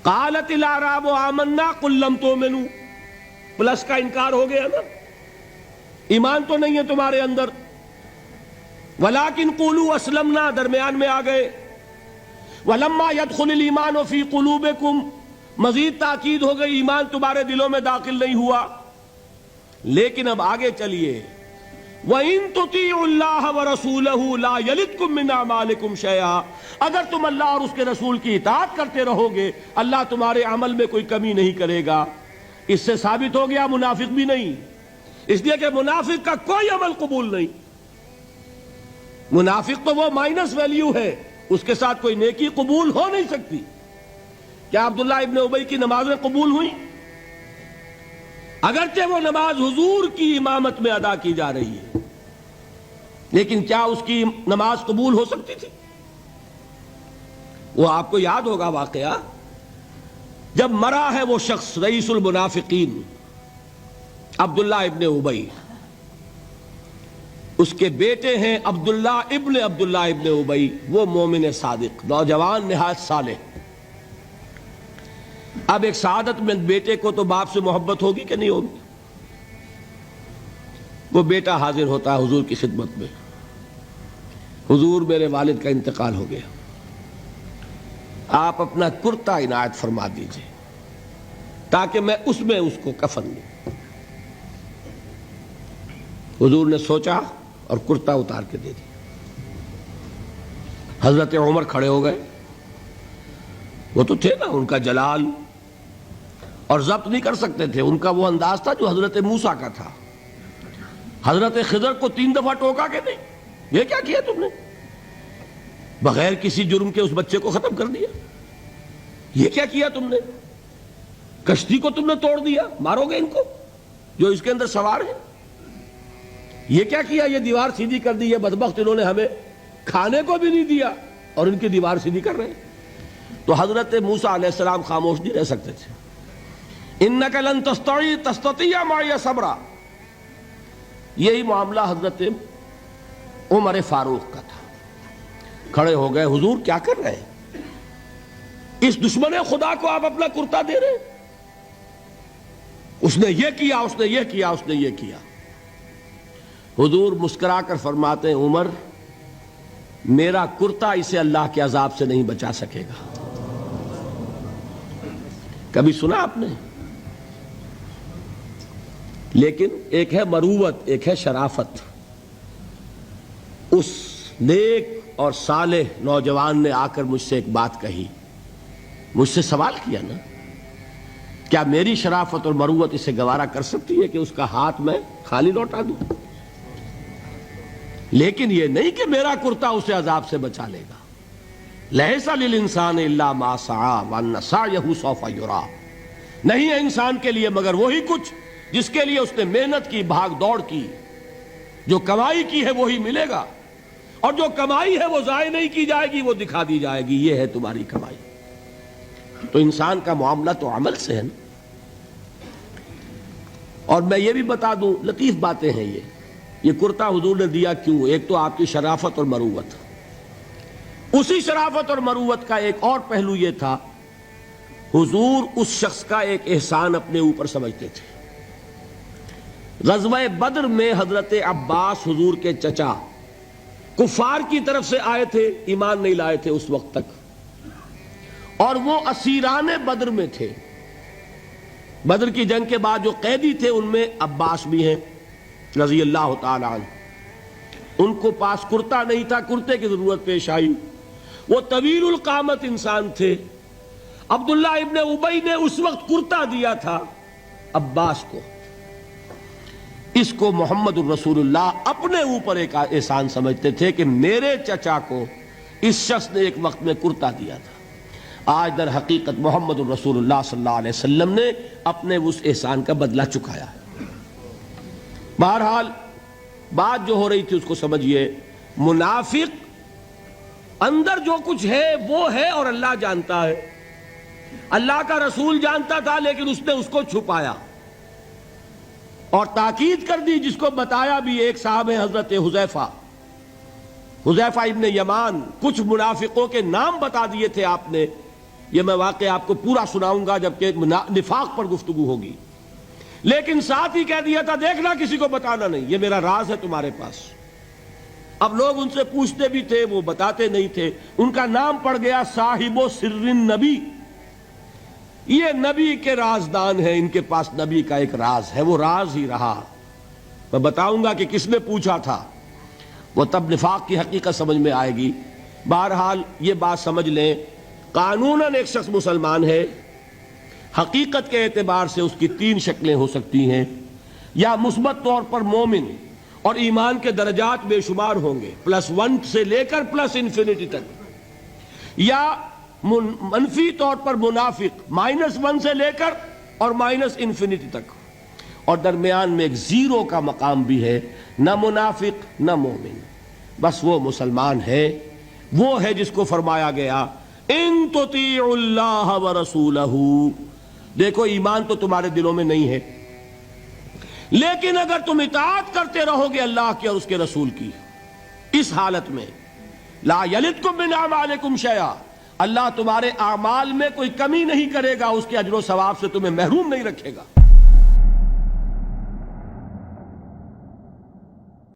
قالت الاعراب آمنا قل لم تؤمنوا، پلس کا انکار ہو گیا نا، ایمان تو نہیں ہے تمہارے اندر. ولیکن قولوا اسلمنا، درمیان میں آ گئے. ولما يدخل الایمان فی قلوبکم، مزید تاکید ہو گئی ایمان تمہارے دلوں میں داخل نہیں ہوا. لیکن اب آگے چلیے. وَإِن تُطِيعُوا اللَّهَ وَرَسُولَهُ لَا يَلِدْكُم مِّنْ أَعْمَالِكُمْ شَيْئًا، اگر تم اللہ اور اس کے رسول کی اطاعت کرتے رہو گے اللہ تمہارے عمل میں کوئی کمی نہیں کرے گا. اس سے ثابت ہو گیا منافق بھی نہیں، اس لیے کہ منافق کا کوئی عمل قبول نہیں. منافق تو وہ مائنس ویلیو ہے، اس کے ساتھ کوئی نیکی قبول ہو نہیں سکتی. کیا عبداللہ ابن ابی کی نمازیں قبول ہوئیں؟ اگرچہ وہ نماز حضور کی امامت میں ادا کی جا رہی ہے، لیکن کیا اس کی نماز قبول ہو سکتی تھی؟ وہ آپ کو یاد ہوگا واقعہ، جب مرا ہے وہ شخص رئیس المنافقین عبداللہ ابن ابی، اس کے بیٹے ہیں عبداللہ ابن ابی، وہ مومن صادق، نوجوان نہایت صالح. اب ایک سعادت مند بیٹے کو تو باپ سے محبت ہوگی کہ نہیں ہوگی؟ وہ بیٹا حاضر ہوتا ہے حضور کی خدمت میں، حضور میرے والد کا انتقال ہو گیا، آپ اپنا کرتا عنایت فرما دیجئے تاکہ میں اس کو کفن دوں. حضور نے سوچا اور کرتا اتار کے دے دیا. حضرت عمر کھڑے ہو گئے، وہ تو تھے نا، ان کا جلال اور ضبط نہیں کر سکتے تھے، ان کا وہ انداز تھا جو حضرت موسیٰ کا تھا. حضرت خضر کو 3 دفعہ ٹوکا کہ نہیں، یہ کیا کیا تم نے؟ بغیر کسی جرم کے اس بچے کو ختم کر دیا. یہ کیا کیا تم نے؟ کشتی کو تم نے توڑ دیا، مارو گے ان کو جو اس کے اندر سوار ہیں. یہ کیا کیا؟ یہ دیوار سیدھی کر دی، یہ بدبخت انہوں نے ہمیں کھانے کو بھی نہیں دیا اور ان کی دیوار سیدھی کر رہے ہیں. تو حضرت موسیٰ علیہ السلام خاموش نہیں رہ سکتے تھے. انک لن تستطیع معی صبرا، یہی معاملہ حضرت عمر فاروق کا تھا. کھڑے ہو گئے، حضور کیا کر رہے ہیں؟ اس دشمن خدا کو آپ اپنا کرتا دے رہے ہیں؟ اس نے یہ کیا، اس نے یہ کیا، اس نے یہ کیا. حضور مسکرا کر فرماتے ہیں عمر، میرا کرتا اسے اللہ کے عذاب سے نہیں بچا سکے گا. کبھی سنا آپ نے؟ لیکن ایک ہے مروت، ایک ہے شرافت. اس نیک اور صالح نوجوان نے آ کر مجھ سے ایک بات کہی، مجھ سے سوال کیا نا، کیا میری شرافت اور مروت اسے گوارا کر سکتی ہے کہ اس کا ہاتھ میں خالی لوٹا دوں؟ لیکن یہ نہیں کہ میرا کرتا اسے عذاب سے بچا لے گا. لَيْسَ لِلْإِنسَانِ إِلَّا مَا سَعَىٰ وَأَنَّ سَعْيَهُ سَوْفَ يُرَىٰ، نہیں ہے انسان کے لیے مگر وہی کچھ جس کے لیے اس نے محنت کی، بھاگ دوڑ کی. جو کمائی کی ہے وہی ملے گا، اور جو کمائی ہے وہ ضائع نہیں کی جائے گی، وہ دکھا دی جائے گی. یہ ہے تمہاری کمائی. تو انسان کا معاملہ تو عمل سے ہے نا. اور میں یہ بھی بتا دوں، لطیف باتیں ہیں یہ کرتا حضور نے دیا کیوں؟ ایک تو آپ کی شرافت اور مروت. اسی شرافت اور مروت کا ایک اور پہلو یہ تھا، حضور اس شخص کا ایک احسان اپنے اوپر سمجھتے تھے. غزوہ بدر میں حضرت عباس حضور کے چچا کفار کی طرف سے آئے تھے، ایمان نہیں لائے تھے اس وقت تک، اور وہ اسیران بدر میں تھے. بدر کی جنگ کے بعد جو قیدی تھے ان میں عباس بھی ہیں رضی اللہ تعالی عنہ. ان کو پاس کرتا نہیں تھا، کرتے کی ضرورت پیش آئی. وہ طویل القامت انسان تھے. عبداللہ ابن ابی نے اس وقت کرتا دیا تھا عباس کو. اس کو محمد الرسول اللہ اپنے اوپر ایک احسان سمجھتے تھے کہ میرے چچا کو اس شخص نے ایک وقت میں کرتا دیا تھا. آج در حقیقت محمد الرسول اللہ صلی اللہ علیہ وسلم نے اپنے اس احسان کا بدلہ چکایا ہے. بہرحال بات جو ہو رہی تھی اس کو سمجھیے. منافق اندر جو کچھ ہے وہ ہے اور اللہ جانتا ہے. اللہ کا رسول جانتا تھا لیکن اس نے اس کو چھپایا اور تاکید کر دی، جس کو بتایا بھی. ایک صاحب ہے حضرت حذیفہ ابن یمان، کچھ منافقوں کے نام بتا دیے تھے آپ نے یہ میں واقعہ آپ کو پورا سناؤں گا جبکہ نفاق پر گفتگو ہوگی، لیکن ساتھ ہی کہہ دیا تھا دیکھنا کسی کو بتانا نہیں، یہ میرا راز ہے تمہارے پاس۔ اب لوگ ان سے پوچھتے بھی تھے، وہ بتاتے نہیں تھے۔ ان کا نام پڑ گیا صاحب و سر نبی، یہ نبی کے رازدان ہیں، ان کے پاس نبی کا ایک راز ہے، وہ راز ہی رہا۔ میں بتاؤں گا کہ کس نے پوچھا تھا، وہ تب نفاق کی حقیقت سمجھ میں آئے گی۔ بہرحال یہ بات سمجھ لیں، قانوناً ایک شخص مسلمان ہے، حقیقت کے اعتبار سے اس کی تین شکلیں ہو سکتی ہیں، یا مثبت طور پر مومن اور ایمان کے درجات بے شمار ہوں گے، +1 سے لے کر +انفینٹی تک، یا منفی طور پر منافق، -1 سے لے کر اور -انفینٹی تک، اور درمیان میں ایک زیرو کا مقام بھی ہے، نہ منافق نہ مومن، بس وہ مسلمان ہے، وہ ہے جس کو فرمایا گیا ان تطیعوا اللہ ورسولہ۔ دیکھو ایمان تو تمہارے دلوں میں نہیں ہے، لیکن اگر تم اطاعت کرتے رہو گے اللہ کی اور اس کے رسول کی، اس حالت میں لا یلدکم من اعمالکم شیئا، اللہ تمہارے اعمال میں کوئی کمی نہیں کرے گا، اس کے اجر و ثواب سے تمہیں محروم نہیں رکھے گا۔